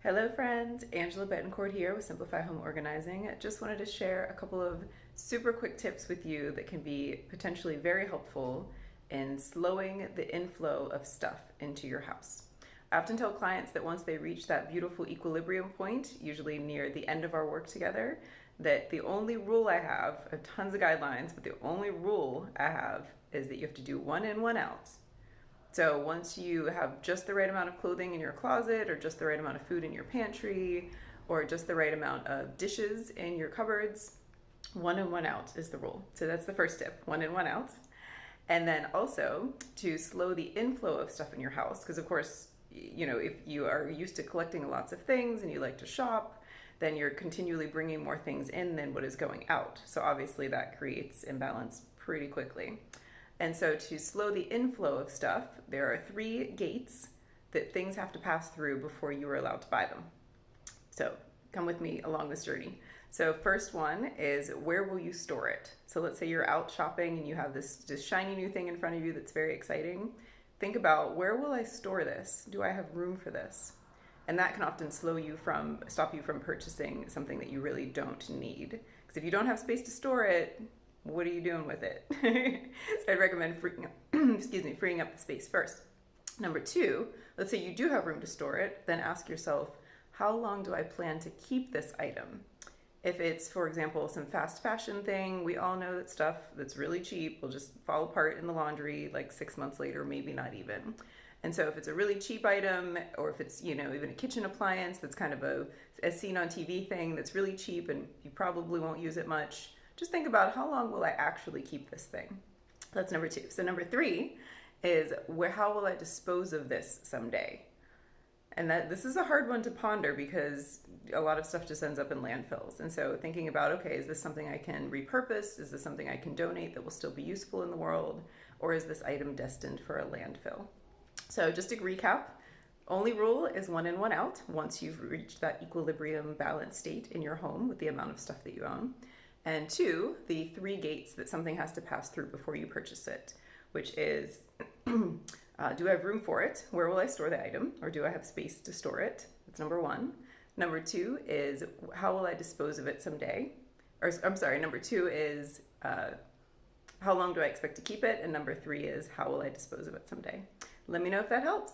Hello friends, Angela Betancourt here with Simplify Home Organizing. Just wanted to share a couple of super quick tips with you that can be potentially very helpful in slowing the inflow of stuff into your house. I often tell clients that once they reach that beautiful equilibrium point, usually near the end of our work together, that the only rule I have tons of guidelines, but the only rule I have is that you have to do one in, one out. So once you have just the right amount of clothing in your closet, or just the right amount of food in your pantry, or just the right amount of dishes in your cupboards, one in, one out is the rule. So that's the first tip, one in, one out. And then also to slow the inflow of stuff in your house, because of course, if you are used to collecting lots of things and you like to shop, then you're continually bringing more things in than what is going out. So obviously that creates imbalance pretty quickly. And so to slow the inflow of stuff, there are 3 gates that things have to pass through before you are allowed to buy them. So come with me along this journey. So first one is, where will you store it? So let's say you're out shopping and you have this shiny new thing in front of you that's very exciting. Think about, where will I store this? Do I have room for this? And that can often stop you from purchasing something that you really don't need. Because if you don't have space to store it, what are you doing with it? So I'd recommend freeing up the space first. Number 2, let's say you do have room to store it, then ask yourself, how long do I plan to keep this item? If it's, for example, some fast fashion thing, we all know that stuff that's really cheap will just fall apart in the laundry like 6 months later, maybe not even. And so if it's a really cheap item, or if it's, even a kitchen appliance that's kind of a seen on TV thing that's really cheap and you probably won't use it much, just think about, how long will I actually keep this thing? That's number 2. So number 3 is, how will I dispose of this someday? And this is a hard one to ponder because a lot of stuff just ends up in landfills. And so thinking about, okay, is this something I can repurpose? Is this something I can donate that will still be useful in the world? Or is this item destined for a landfill? So just to recap, only rule is one in, one out once you've reached that equilibrium balanced state in your home with the amount of stuff that you own. And 2, the 3 gates that something has to pass through before you purchase it, which is, do I have room for it? Where will I store the item? Or do I have space to store it? That's number 1. Number 2 is, how will I dispose of it someday? Or I'm sorry, number 2 is, how long do I expect to keep it? And number 3 is, how will I dispose of it someday? Let me know if that helps.